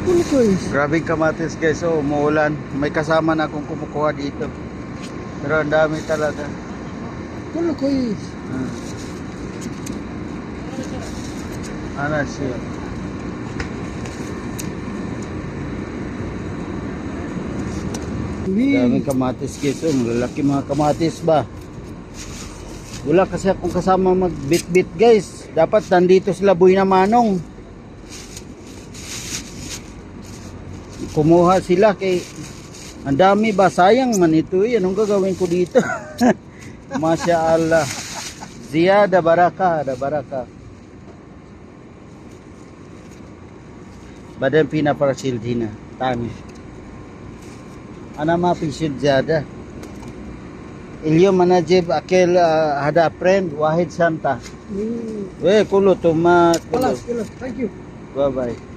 Kulo guys. Grabing kamatis guys, oh, umuulan. May kasama na akong kumukuha dito. Pero ang dami talaga. Kulo guys. Ano siya? Daming kamatis guys, oh, lalaki mga kamatis ba? Wala kasi akong kasama mag-bit-bit guys. Dapat nandito sila Boy na Manong. Kumuha sila kay ang dami ba, sayang man ito eh. Anong gagawin ko dito? Masya Allah. Ziyada baraka, ada baraka. Badan pina para sildina. Tani. Ana ma pisid ziyada. Ilyo manajib akil hada friend Wahid Santa. Kulo tomat. Kalas, kalas. Thank you. Bye bye.